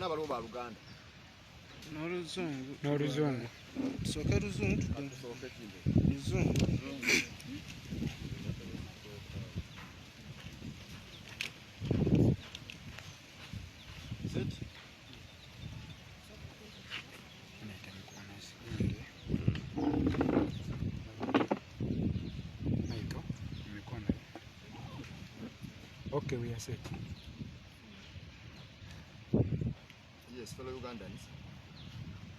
bonna abaliwo ba Luganda n'oluzungu tusooke luzungu tusooke kino luzungu Okay, we are set. Yes, fellow Ugandans,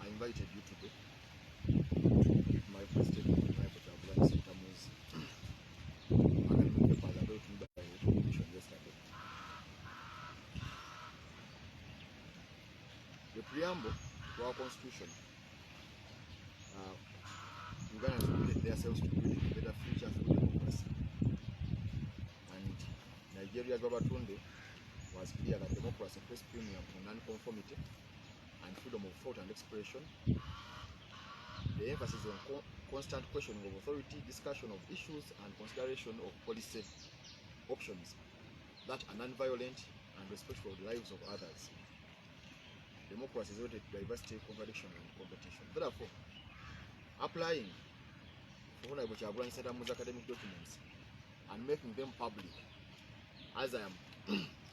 I invited you today to my first statement in my Wakusazibwamu Center's academic papers about to by the commission yesterday. The preamble to our constitution, Ugandans committed themselves to build a better future through democracy. And Nigeria's Babatunde was clear that democracy placed premium on non-conformity and freedom of thought and expression. The emphasis on constant questioning of authority, discussion of issues, and consideration of policy options that are non-violent and respectful of the lives of others. Democracy is rooted in diversity, contradiction, and competition. Therefore, applying for Wakusazibwamu's academic documents and making them public, as I am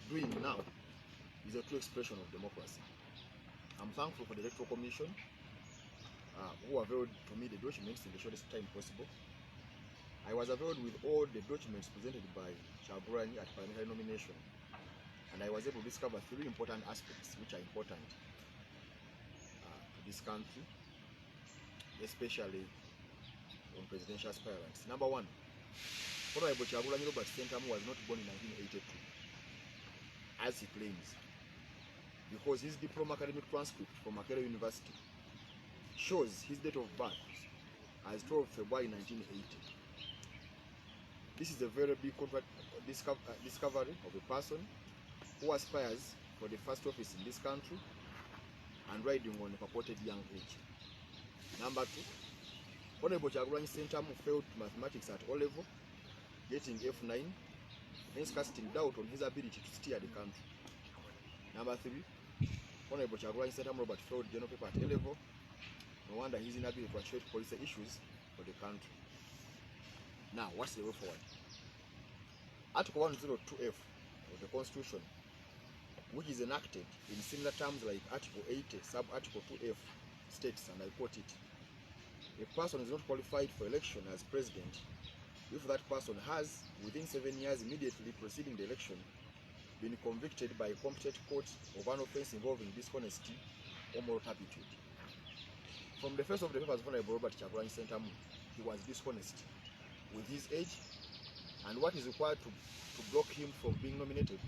doing now, is a true expression of democracy. I'm thankful for the Electoral Commission who availed to me the documents in the shortest time possible. I was availed with all the documents presented by Wakusazibwamu at parliamentary nomination, and I was able to discover 3 important aspects which are important to this country, especially on presidential aspirants. Number 1, Honorable Wakusazibwamu was not born in 1982, as he claims, because his diploma academic transcript from Kalulu University shows his date of birth as 12 February 1980. This is a very big discovery of a person who aspires for the first office in this country and riding on a purported young age. Number 2, Honorable Wakusazibwamu failed mathematics at O level, getting F9, hence casting doubt on his ability to steer the country. Number 3, Honorable Wakusazibwamu Robert failed general paper at A level. No wonder his inability to achieve policy issues for the country. Now, what's the way forward? Article 102F of the Constitution, which is enacted in similar terms like Article 80, sub-Article 2F, states, and I quote it, a person is not qualified for election as president if that person has, within 7 years immediately preceding the election, been convicted by a competent court of an offense involving dishonesty or moral turpitude. From the face of the papers of Honorable Robert Wakusazibwamu, he was dishonest with his age, and what is required to block him from being nominated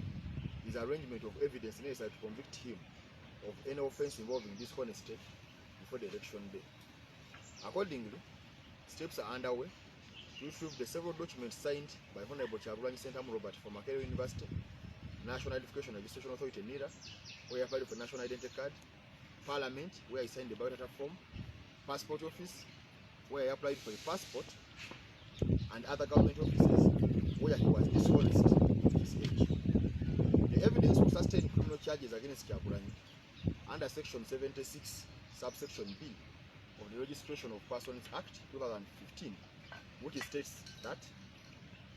is arrangement of evidence necessary to convict him of any offense involving dishonesty before the election day. Accordingly, steps are underway to retrieve the several documents signed by Honorable Wakusazibwamu Robert from Kalulu University, National Identification and Registration Authority NIRA, where he applied for National Identity Card, Parliament, where he signed the biodata form, Passport Office, where he applied for a passport, and other government offices where he was dishonest with his age. The evidence will sustain criminal charges against Wakusazibwamu under Section 76, subsection B of the Registration of Persons Act 2015, which states that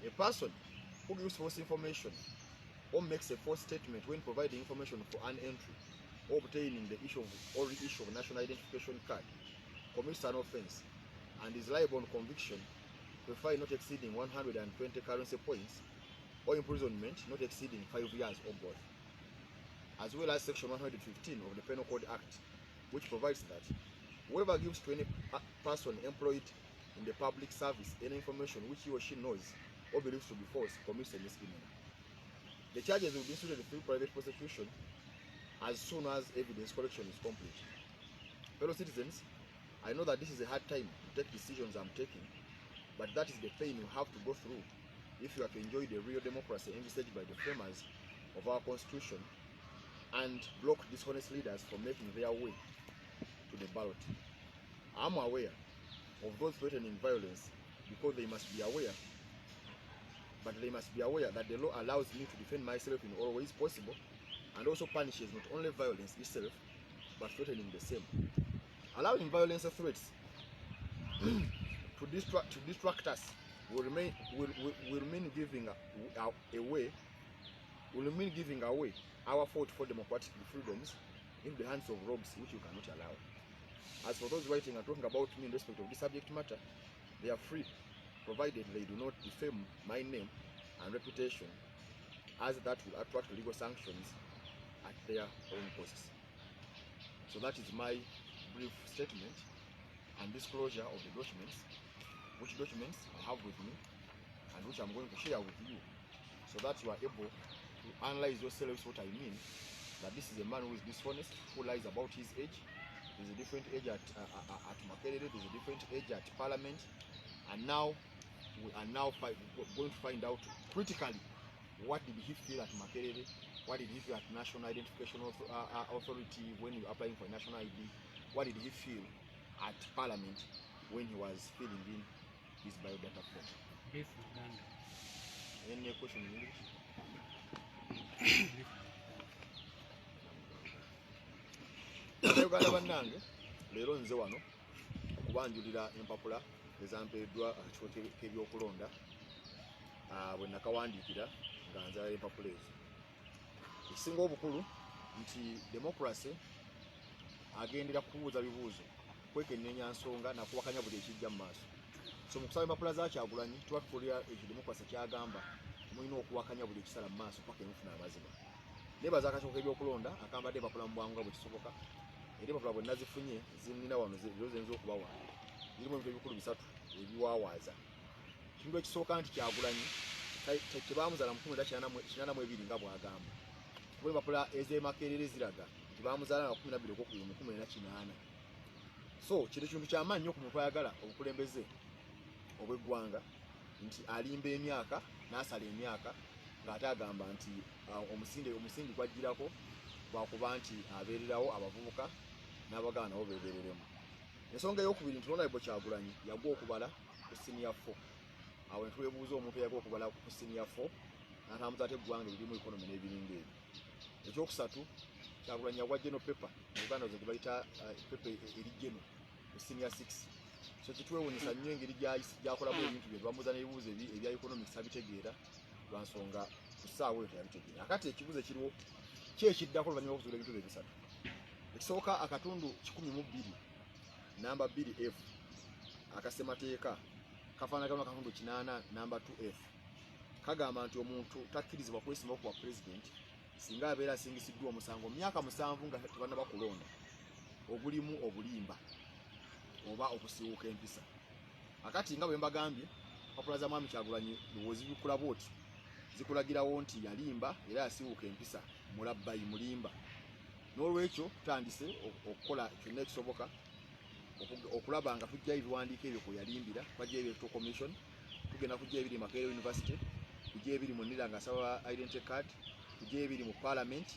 a person who gives false information or makes a false statement when providing information for an entry or obtaining the issue or reissue of national identification card commits an offense and is liable on conviction to a fine not exceeding 120 currency points or imprisonment not exceeding 5 years or both, as well as Section 115 of the Penal Code Act, which provides that whoever gives to any person employed in the public service any information which he or she knows or believes to be false commits a misdemeanor. The charges will be instituted through private prosecution as soon as evidence collection is complete. Fellow citizens, I know that this is a hard time to take decisions I'm taking, but that is the pain you have to go through if you are to enjoy the real democracy envisaged by the framers of our constitution and block dishonest leaders from making their way to the ballot. I'm aware of those threatening violence because they must be aware, but they must be aware that the law allows me to defend myself in all ways possible and also punishes not only violence itself but threatening the same. Allowing violence threats to distract us will remain giving away our fight for democratic freedoms in the hands of rogues, which you cannot allow. As for those writing and talking about me in respect of this subject matter, they are free, provided they do not defame my name and reputation, as that will attract legal sanctions at their own costs. So that is my brief statement and disclosure of the documents, which documents I have with me and which I'm going to share with you, so that you are able to analyze yourselves what I mean, that this is a man who is dishonest, who lies about his age. There's a different age at Makerere, there's a different age at Parliament, and now we are going to find out critically what did he feel at Makerere, what did he feel at National Identification Authority when he was applying for National ID, what did he feel at Parliament when he was filling in his biodata form. Any question in English? Uganda bannange leero nze wano okubanjulira empapula ezampeeddwa ekifo ky'ebyokulonda bwe nakawandiikira nga nzala empapula ezo. Ekisinga obukulu nti democracy agendera kubuuza bibuuzo, kwekenneenya nsonga nakuwakanya buli ekijja mu maaso. So mu kusaba empapula za Kyagulanyi tuba tukolera ekyo democracy kyagamba, mulina okuwakanya buli ekisala mu maaso paka emufuna amazima. Nebaza akatiko k'ebyokulonda akambadde empapula mu bwangu nga bwe kisoboka. Era empapula bwe nazifunye zinina wano zo zenza okubawa. Zirimu ebintu ebikulu bisatu ebiwawaaza. Ekintu ekisooka nti Kyagulanyi tebaamuzaala mu 1982 nga bw'agamba. Kuba empapula ez'Emakerere ziraga nti baamuzaala nga 12 Okubiri mu 1980. So kino kintu ky'amaanyi nnyo ku muntu ayagala obukulembeze obw'eggwanga, nti alimba emyaka n'asala emyaka ng'ate agamba nti omusindi gwajjirako lwakuba nti abeererawo abavubuka n'abagala nabo beebereremu. Ensonga ey'okubiri nti Honorable Kyagulanyi yagwa okubala ku senior 4. Awo ne twebuuza omuntu eyagwa okubala ku senior 4 n'atambuza ate eggwanga eririmu economy n'ebiringa ebyo. Ekyokusatu, Kyagulanyi yagwa general paper, mu Uganda ze bayita paper eri general ku senior 6. So kitwewuunyisa nnyo engeri gy'akolamu ebintu bye, bamubuuza n'ebibuuzo ebya economics abitegeera, lwa nsonga ku ssaawa eyo teyabitegeera. Akati ekibuuzo ekiriwo ki ekiddako oluvannyuma lw'okuzuula ebintu bye bisatu. Ekisooka akatundu 12 namba 2F akasemateeka kafaanagana akatundu 8 namba 2F kagamba nti omuntu takkirizibwa kwesimbawo ku bwa pulezidenti singa abeera asingisiddwa omusango myaka 7 nga tebannaba kulonda ogulimu obulimba oba okusiiwuuka empisa. Akati nga bwe mbagambye, empapula za Mwami Kyagulanyi bw'ozibikula bw'oti zikulagirawo nti yalimba era yasiiwuuka empisa, mulabbayi mulimba. N'olwekyo tutandise okukola kyonna ekisoboka okulaba nga tujja ebiwandiiko ebyo kwe yalimbira. Twajja electoral commission, tugenda kujja ebiri Makerere University, tujja ebiri mu Nira nga asaba identity card, tujja ebiri mu Parliament,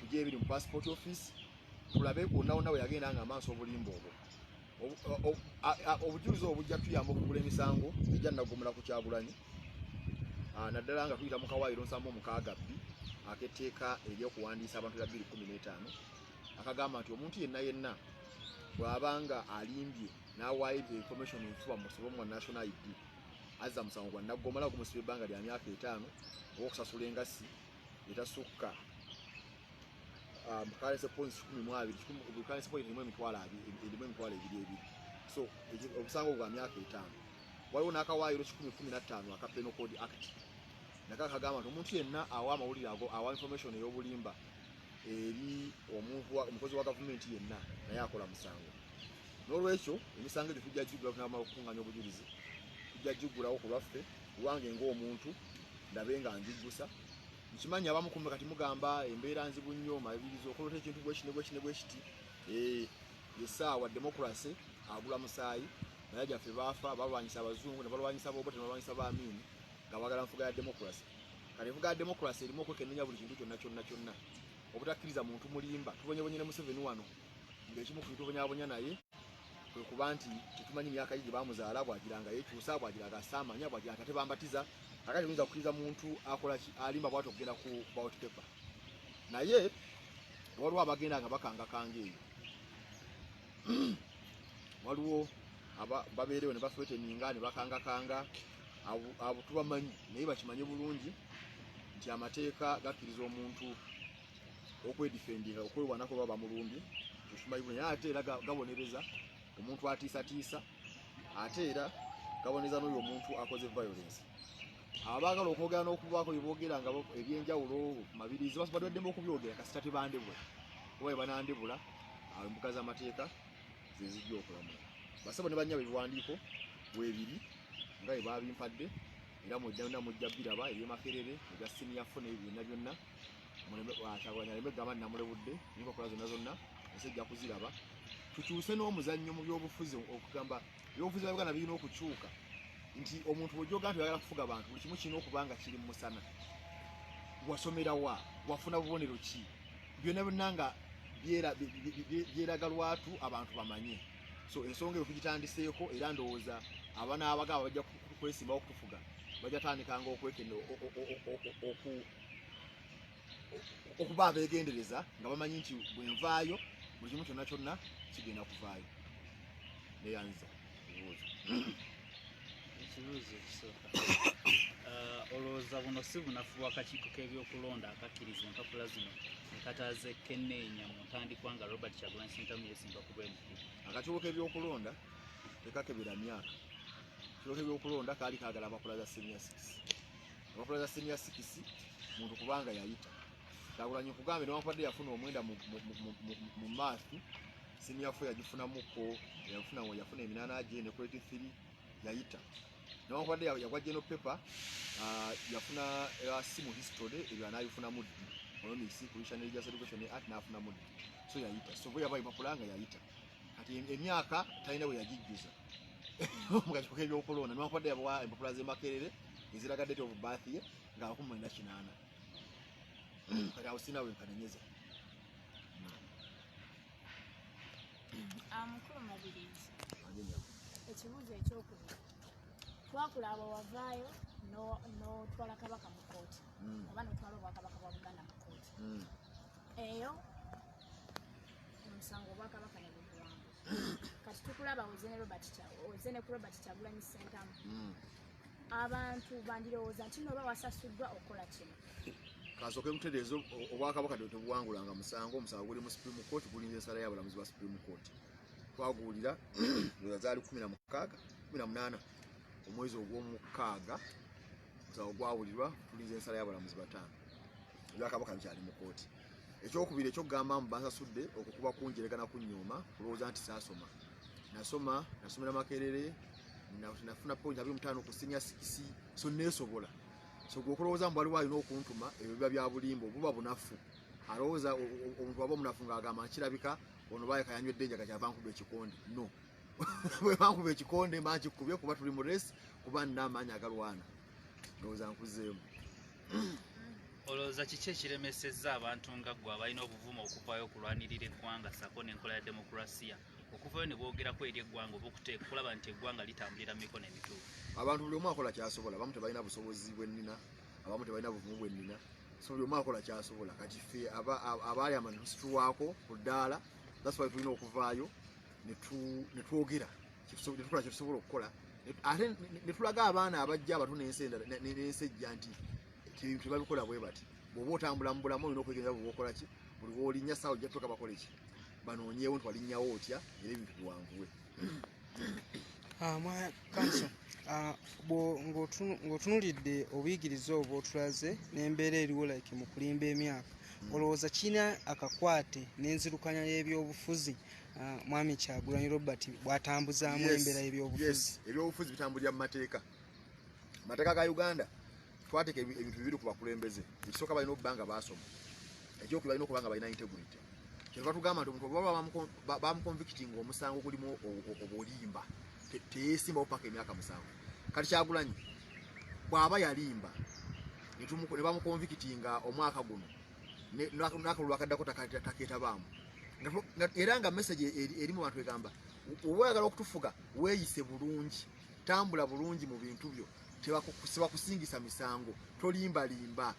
tujja ebiri mu passport office, tulabe wonna wonna we yagenda nga amaaso obulimba obwo. Obujulizi obwo bujja tuyamba okugula emisango ejja nagomera ku Kyagulanyi, naddala nga tuyita mu kawaayiro 762 ak'etteeka ery'okuwandiisa abantu era 215 akagamba nti omuntu yenna bw'abanga alimbye n'awaayo information enfuba mu musobo mu National ID azza musango gwa naggomala ogumusiba ebbanga lya myaka 5 okusasula engassi etasukka currency points 12 currency point erimu emitwalo 22. So obusango bwa myaka 5. Waliwo n'akawaayiro 1015 aka Penal Code Act naka kagamba nti omuntu yenna awa amawulire ago awa information ey'obulimba eri omukozi wa gavumenti yenna naye akola musango. N'olwekyo emisango egyo tujja gigula tunamala okukuŋŋaanya obujulizi, tujja gigulawo ku lwaffe lwange ng'omuntu ndabe nga njiggusa. Nkimanyi abamu kumbe kati mugamba embeera nzibu nnyo malirizo okolota ekintu bwe kiti essaawa democracy agula musaayi naye gyaffe baafa balwanyisa abazungu ne balwanyisa Bobi ne balwanyisa baamini nga bagala nfuga ya democracy. Kale enfuga ya democracy erimu okwekenneenya buli kintu kyonna obutakkiriza muntu mulimba. Tubonyebonye ne Museveni wano ng'ekimu ku bintu bonyaabonya naye kwe kuba nti tetumanyi myaka gye baamuzaala, bw'agiranga yeekyusa, bw'agiranga asaamanya, bw'agiranga tatebambatiza. Akati tuyinza kukkiriza muntu akola ki alimba bw'ati okugenda ku ballot paper. naye waliwo abagenda nga bakangakanga eyo waliwo babeerewo ne bafeteninga ne bakangakanga abo tubamanyi naye bakimanye bulungi nti amateeka gakkiriza omuntu okwedifendinga okwewanako baba bamulumbi tukimanyi bulungi ate era gabonereza omuntu atiisatiisa ate era gabonereza n'oyo omuntu akoze violence abaagala okwogera n'okubaako byeboogera nga ebyenjawulo mabirizi baddemu okubyogera kasita tebandebula kuba banandebula awo embuga z'amateeka zezijja okulamula basabo ne bannya bebiwandiiko bwebiri nga bwe babimpadde era mujja mujja biraba ebyemakerere ebya senior fone byonna byonna aleme gamba namulebudde n'enkola zonna ensejja kuziraba tukyuse n'omuzannyo mu byobufuzi okugamba ebyobufuzi bya Uganda birina okukyuka nti omuntu bw'ojjoga nti oyagala kufuga abantu buli kimu kirina okuba nga kiri mu musana wasomera wa wafuna bubonero ki byonna byonna nga byeraga lwatu abantu bamanye so ensonga eyo tugitandiseeko era ndowooza abaana abagaba bajja kwesimbawo okutufuga bajja tandikanga okwekene okuba abeegendereza nga bamanyi nti bwenvaayo buli kimu kyonna kyonna kigenda kuvaayo neyanza ekibuuzo ekisooka olowooza buno si bunafu bw'akakiiko k'ebyokulonda akakkiriza empapula zino nekataaze kenneenya mu ntandikwa nga Robert Kyagulanyi Ssentamu yeesimba ku bw'emukulu akakiiko k'ebyokulonda tekakebera myaka akakiiko k'ebyokulonda kaali kaagala ampapula za senior 6 ampapula za senior 6 muntu kubanga yayita Kyagulanyi nkugambe newankubadde yafuna omwenda mu maathi senior 4 yagifunamuko yafuna eminaana gye ne 23 yayita newankubadde yagwa general paper yafuna simu history ebyo anaabifunamu ddi olomisi kulisha Religious Education Act n'afunamu ddi so yayita so bwe yabaye empapula nga yayita kati emyaka talina bwe yagijjuza mu kakiiko k'ebyokulonda newankubadde yabawa empapula z'emakerere eziraga date of birth ye nga 1998 kati awo sina wenkanenyeza mukulu mubirizi ekibuuzo ekyokubiri twakulaba wavaayo n'otwala kabaka mu kooti oba n'otwala obwakabaka bwa Buganda mu kooti eyo omusango obwakabaka ne buguwanga kati tukulaba ozene ku Robert Kyagulanyi Ssentamu abantu bandirowooza nti nooba wasasuddwa okukola kino kasooke mutereezo obwakabaka tebuwangulanga musango omusango guli mu Supreme Court gulinza ensala y'abalamuzi ba Supreme Court twaguwulira zaali 18 omwezi ogw'omukaaga omusango gwawulirwa tulinza ensala y'abalamuzi 5 ebyakabaka bikyali mu kooti ekyokubiri ekyokugamba mbu bansasudde okukuba kunjeregana kunyooma kulowooza nti saasoma nasomera Makerere nafuna point 25 ku senior 6 so neesobola so gwokulowooza mbu waliwo alina okuntuma ebyo biba bya bulimbo buba bunafu alowooza omuntu waba omunafu ng'agamba nkirabika ono baye kayanywedde enjaga kyava nkuba ekikonde no bwe bankuba ekikonde mankikubye kuba tuli mu resi kuba nina amaanyi agalwana ndowooza nkuzeemu olowooza kiki ekiremesezza abantu nga ggwe abalina obuvumu okuvaayo okulwanirira eggwanga sako n'enkola ya demokulasiya okuvayo ne boogerako eri eggwanga oba okulaba nti eggwanga litambulira mu mikono emituufu abantu buli omu akola kyasobola abamu tebalina busobozi bwennina abamu tebalina buvumu bwennina so buli omu akola kyasobola kati ffe abaali amanusitulwako ku ddaala that's why tulina okuvaayo netwogera netukola kyetusobola okukola ate netulaga abaana abajja abato n'ensejja nti tebabikola bwe bati bw'oba otambula mu bulamu olina okwegenza bwe okola ki buli w'olinnya saawa ojja tuka bakole ki banoonyeewo nti walinnyawo otya era ebintu biwanguwe kanso ng'otunulidde obuyigiriza obwo otulaze n'embeera eriwo like mu kulimba emyaka olowooza kirina akakwate n'enzirukanya y'ebyobufuzi mwami Kyagulanyi Robert bw'atambuzaamu embeera y'ebyobufuzi ebyobufuzi bitambulira mu mateeka ga Uganda twateeka ebintu bibiri ku bakulembeze ekisooka balina okuba nga baasoma ekyokubiri balina okuba nga balina integrity kyeva tugamba nti omuntu oba bamukonvikitinga omusango gulimu obulimba teyeesimbawo paka emyaka 7 kati Kyagulanyi bw'aba yalimba ne bamukonvikitinga omwaka guno n'akalulu akaddako takeetabaamu era nga message eri mu bantu egamba oba oyagala okutufuga weeyise bulungi tambula bulungi mu bintu byo tebakusingisa misango tolimbalimba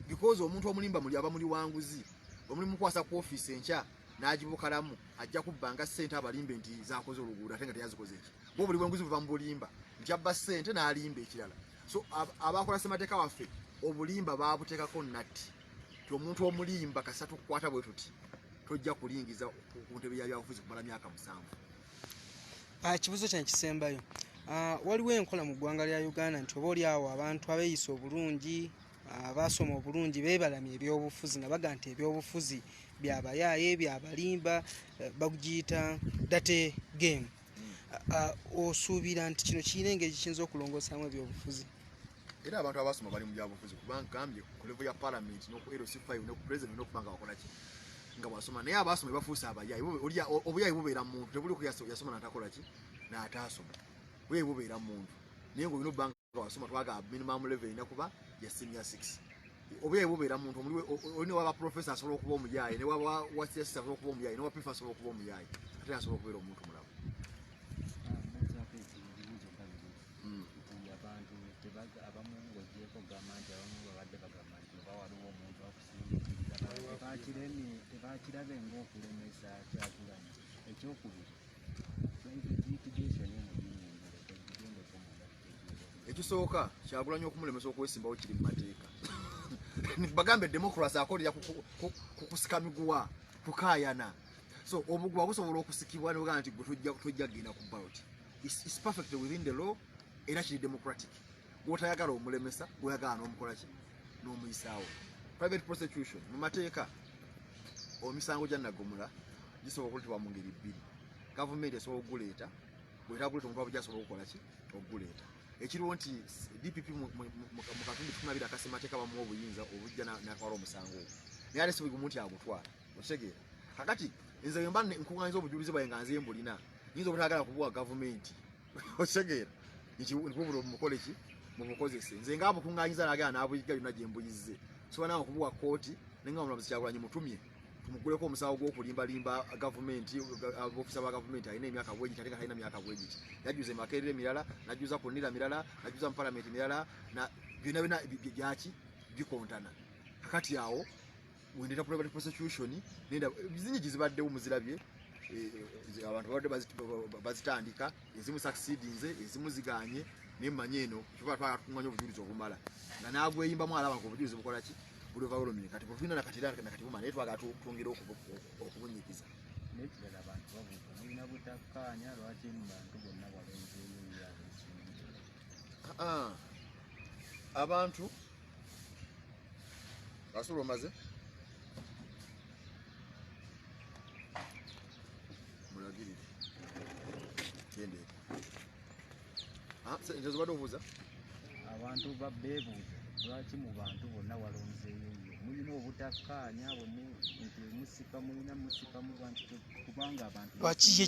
because omuntu omulimba muli aba muli wanguzi omulimu kwasa ku office encha n'agibukalamu ajja kubbanga ssente abalimbe nti zaakoze oluguudo ate nga teyazikoze eki bo buli bwenguzi buva mu bulimba nti abba ssente n'alimba ekirala so abakola ssemateeka waffe obulimba baabuteekako natti ti omuntu omulimba kasatu kukwata bwe tuti tojja kulingiza ku ntebe ya byabufuzi kumala myaka 7. Kibuzo kyange kisembayo waliwo enkola mu ggwanga lya Uganda nti oba oli awo abantu abeeyisa obulungi abaasoma obulungi beebalamye ebyobufuzi nga baga nti ebyobufuzi byabayaaye byabalimba bagiyita date game. Osuubira nti kino kirina engeri kiyinza okulongoosamu ebyobufuzi? Era abantu abasoma bali mu byabufuzi kubanga gambye ku level ya parliament n'oku LC5 n'oku president n'okubanga bakola ki nga basoma naye abasoma bafuusa abayaayi obuyaayi bubeera mu muntu tebuli ku yasoma n'atakola ki n'ataasoma obuyaayi bubeera mu muntu naye ng'olina obbanga wasoma twaga minimum level erina kuba ya senior 6 obuyaayi bubeera mu muntu olina waba professor asobola okuba omuyaayi ne waba wasiasa asobola okuba omuyaayi ne waba pifa asobola okuba omuyaayi ate asobola okubeera omuntu mulamu. Tebakirabe ng'okulemesa Kyagulanyi ekyokubiri ekisooka Kyagulanyi okumulemesa okwesimbawo kiri mu mateeka bagambe demokrasi akolera kukusikamiguwa kukaayana so obugwa busobola okusikibwa nebugamba nti gwe tojja kgenda ku ballot. It's perfect within the law era kiri democratic gwotayagala omulemesa gweyagala n'omukolaki n'omuyisaawo. Private prosecution mu mateeka omisango gya nagomula gisobola okuleetebwa mu ngeri bbiri. Gavumenti esobola okuguleeta bwetaba kuleeta omuntu abujja asobola okukola ki okuguleeta ekiriwo nti DPP mu katundu 12 akasemateeka bamuwa obuyinza obujja n'atwala omusango ogwo naye ate si buli muntu agutwala okitegeera kakati nze wemba nkuŋŋanyiza obujulizi bwaye nga nze mbulina nyinza obutagala kubuwa gavumenti okitegeera nkibubula mukole ki mubukozese nze nga bukuŋŋanyiza nagala n'abuyiga byonna gye mbuyizze sobola nawe okubuwa kooti naye nga omulamuzi Kyagulanyi mutumye tumuguleko omusawo gw'okulimbalimba gavumenti abofisa ba gavumenti alina emyaka bwegiti ate nga talina myaka bwegiti yajuza emakerere mirala najuza kunira mirala najuza mu palamenti mirala byonna byonna byaki bikontana kakati awo wendeta private prosecution nenda bizinyi gizibaddewo muzirabye abantu babadde bazitandika ezimu succeedinze ezimu ziganye nemanye eno kiba twakunganya obujulizi obumala nga nagweyimbamu alaba ku obujulizi bukola ki buliva olumye kati bufina nakatira nakati bumana naye twagala twongera okubunyikiza nekirala abantu babuuka mulina butakkaanya lwaki mu bantu bonna balonzeeyo abantu asula omaze mulagirire gendeeka ntezo badde obuuza abantu beebuuza lwaki mu bantu bonna walonzeeyo mulina obutakkaanya bonna nti musika mulina musikamu bantu kubanga abantu lwaki ye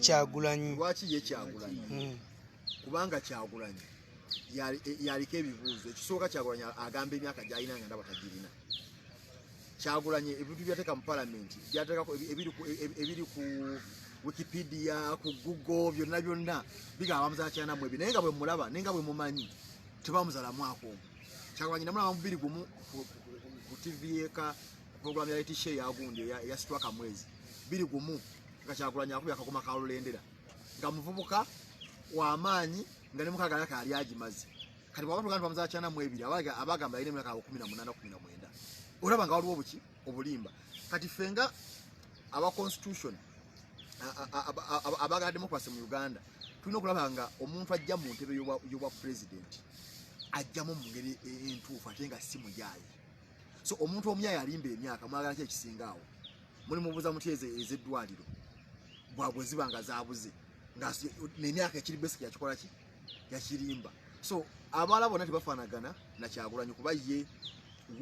Kyagulanyi kubanga Kyagulanyi yaliko ebibuuzo ekisooka Kyagulanyi agamba emyaka gy'alina nga ndaba tagirina. Kyagulanyi ebintu byateeka mu palamenti byateekako ebiri ku Wikipedia ku Google byonna bigamba bamuzaalakyanamu ebyo naye nga bwe mulaba naye nga bwe mumanyi tebamuzaalamu akoomwo. Kyagulanyi namulaba mu 2 ku TV eka program ya Leti Shea yagundi yasitwaka mwezi 2 nga Kyagulanyi akubya akakoma ka Lulendera nga muvubuka w'amaanyi nga ne mukaga yake ali agimaze kati bw'abantu gandi bamuzaalakyanamu ebiri abagamba alina emyaka 18-19 olaba nga waliwo obuki obulimba kati fenga aba constitution abagala democracy mu Uganda tulina okulaba nga omuntu ajja mu ntebe y'obwa president ajjamu mu ngeri entuufu ate nga si muyaayi. So omuntu omuyaayi alimba emyaka mwagala ki ekisingaawo muli mubuuza muti ez'eddwaliro bwabwe ziba nga zaabuze nga n'emyaka ekiri basic yakikola ki yakirimba. So abaala bonna tebafaanagana na Kyagulanyi kuba ye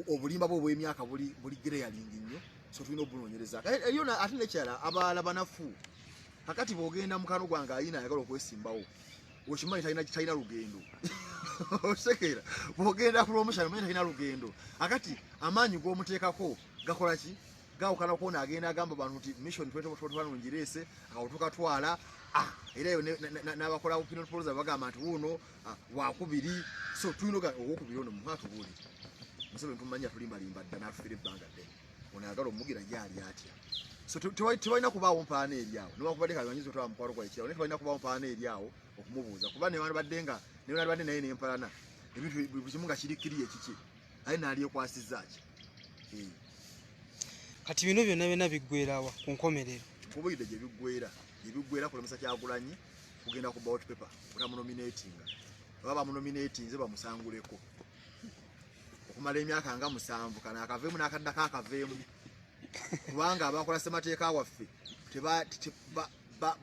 obulimba bwe obw'emyaka buli greyaling nnyo so tulina obunoonyereza eriyo ate nekyala abaala banafu kakati bw'ogenda mukano gwange ayina ayagala okwesimbawo okimanyi talina lugendo osekera bw'ogenda promotion omanyi talina lugendo akati amaanyi g'omuteekako gakola ki gawukana kuona agenda agamba abantu nti mission 2021 ngireese awo tukatwala era eyo n'abakola opinion polls bagamba nti wuno wakubiri so tulina owokubiri ono muhaatubuulire Museveni tumanya tulimbalimba dda n'afiira ebbanga ddene ono ayagala omugira gyali atya so tebalina kubaawo mpaana eri awo newakubadde kabanyiza otwala mukwalo gwa ekirawo naye tebalina kubaawo mpaana eri awo okumubuuza kuba newandibadde naye nempalana ebintu buli kimu nga kirikiriye kiki aye naalyekwasizza ki kati bino byonna byonna biggweerawa ku nkomerero nkubuyidde gyebiggweera kulemesa Kyagulanyi kugenda ku ballot paper otamunominatinga baba bamunominatinze bamusanguleko okumala emyaka nga 7 kana akaveemu n'akaddako akaveemu kubanga abakola ssemateeka waffe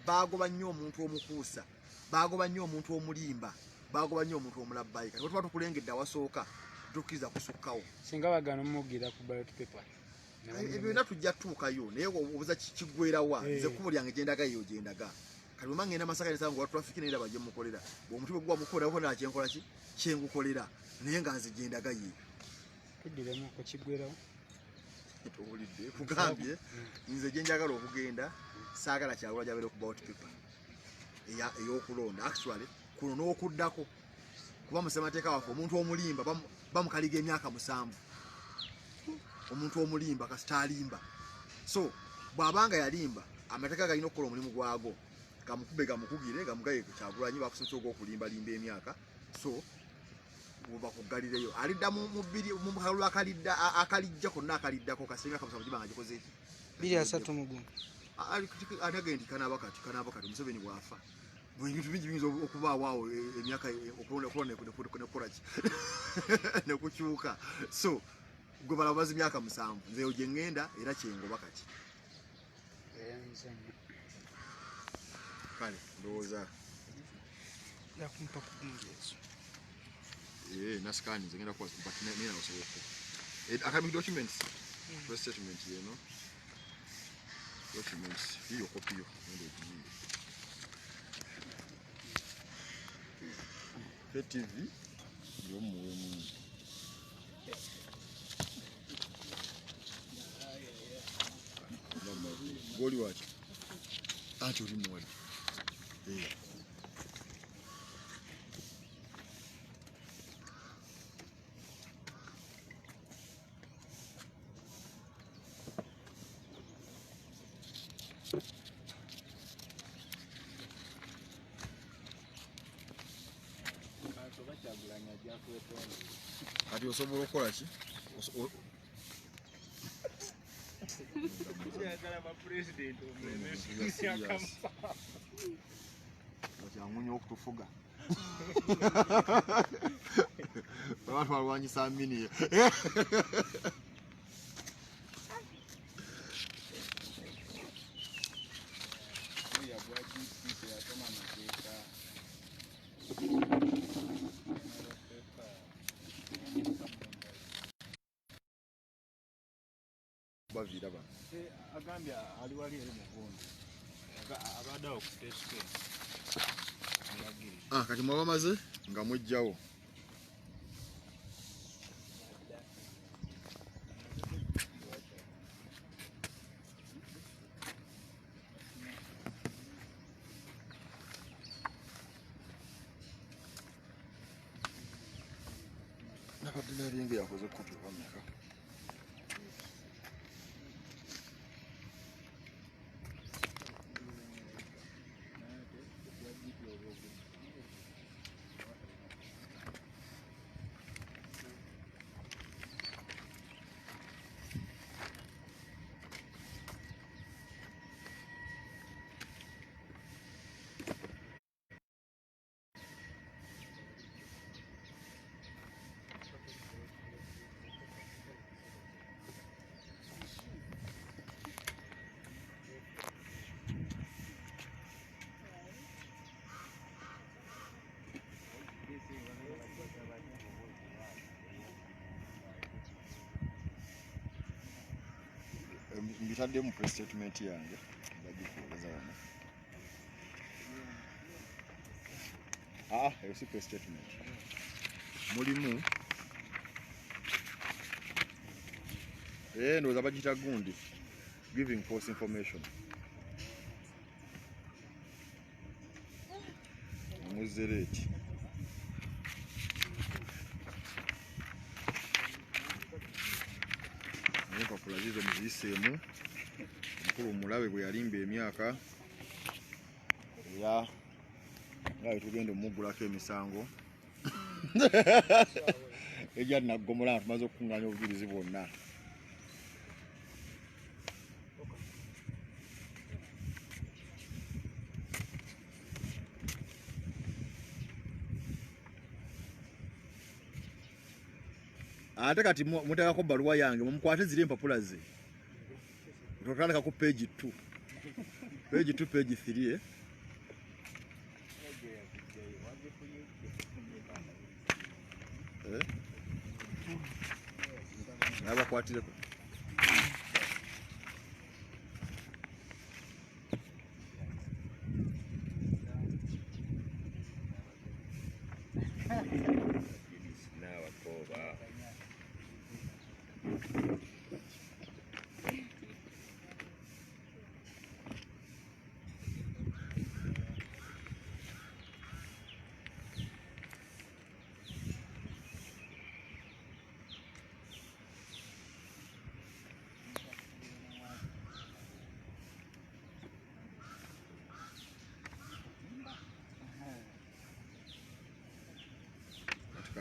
bagoba nnyo omuntu omukuusa bagoba nnyo omuntu omulimba bagoba nnyo omuntu omulabbayi kati tuba tukulengedde awasooka tukkiriza kusukkawo singa bagana omugira ku ballot paper ebyo byonna tujja tutuukayo naye obuza kiggweerawa nze kkubo lyange gyendaga yo gyendaga kati bwema ngenda Masaka nesanga watulafiki naye laba gye mukolera omuti bwe gwa mukolera ko nakyenkola ki kyengukolera naye nga nze gyendaga ye tuddiremu ko kiggweerawo towulidde kugambye nze gyenjagala okugenda saagala Kyagulanyi abeere ku ballot paper ey'okulonda actually kuno n'okuddako kuba musemateeka waffe omuntu omulimba bamukaliga emyaka 7 omuntu omulimba kasita alimba so bw'abanga yalimba amateeka galina okukola omulimu gwago gamukube gamukugire gamugaye Kyagulanyi bakusinza ogw'okulimbalimba emyaka so bakugalireyo alidda mu kalulu akalijja konna akaliddako kasita emyaka 7 gibanga gikoze eki 2 mugumu anage nti kanaaba kati Museveni bwafa ebintu bingi biyinza okubaawo awo emyaka okukola ki nekukyuka so gwe balabaza emyaka 7 nzeyo gye ŋŋenda era kyengoba kati kale ndowooza yakumpa kukungeezo nasikani nze ngenda kuwa but nina osoboka academic documents press statement yeno documents hiyo copy yo ndio TV ndio muhimu goli wacho ati uri mwali ati osobola okukola ki kyangunya okutufuga abantu balwanyisa mini bavira ba agambye ali wali eri mugondo abadde awo ku tesike kati mwaba maze nga mujjawo nabadde yakoze kopi bameka mbitaddemu press statement yange bagikuoleza wano eyo si press statement mulimu ndowooza bagiyita gundi giving false information muzzereeti azizo muziyiseemu mukulu mulabe bwe yalimba emyaka era nga tugenda omugulako emisango ejja naggomola nga tumaze okukuŋŋaanya obujulizi bwonna. Ate kati muteekako bbaluwa yange mumukwate ziri empapula ze totandika ku page 2 page 2 page 3 nabakwatireko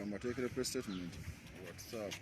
amateekere press statement WhatsApp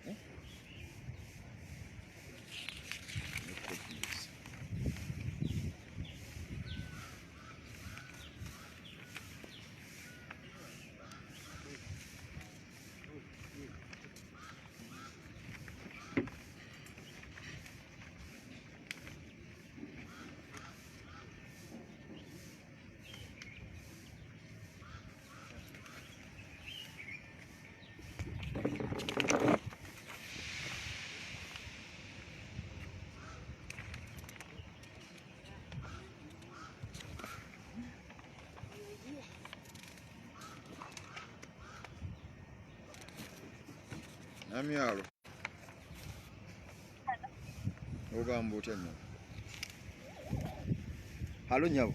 Emyaalo ogamba otya nno halo nyabo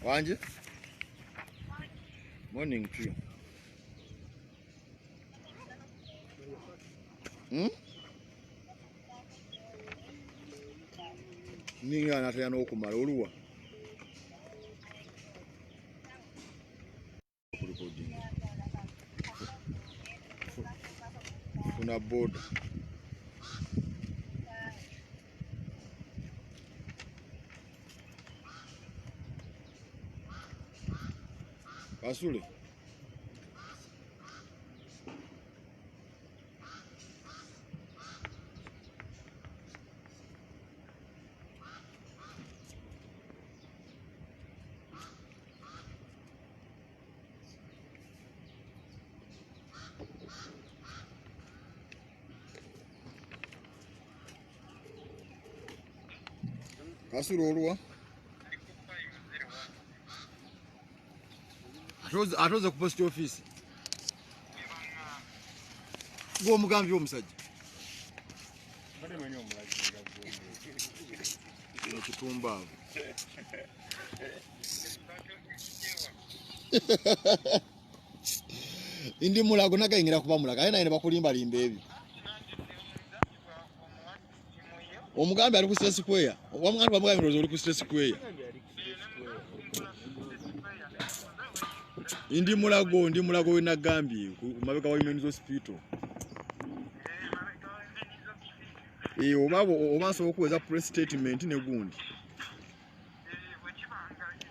wanje morning to you ninga nataya n'okumala oluwa kuna boda Kasule Kasule oluwa atoze ku post office gw'omugambye omusajja ekitumba abo ndi mulago nagayingira kuba mulago aye naye ne bakulimbalimba ebyo omugambi ali ku stress square omugambi bamugambi oli ku stress square ndi mulago we nagambye ku mabega wa Women's Hospital oba nsobola okuweza press statement ne gundi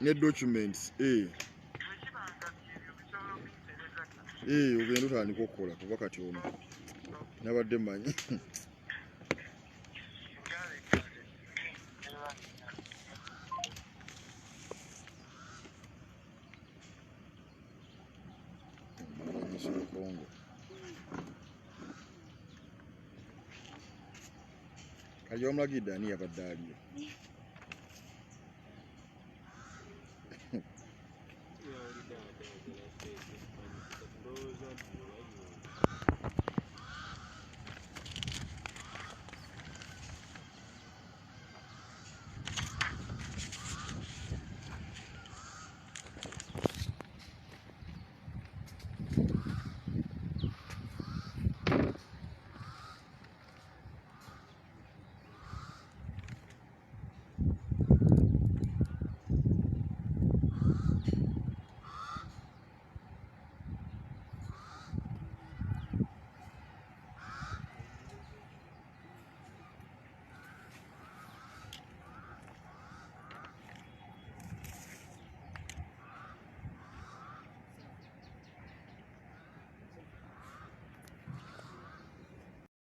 ne documents ogenda otandika okukola kuba kati ono nabadde mmanyi Kongo kali omulagidde ani yabadde aliyo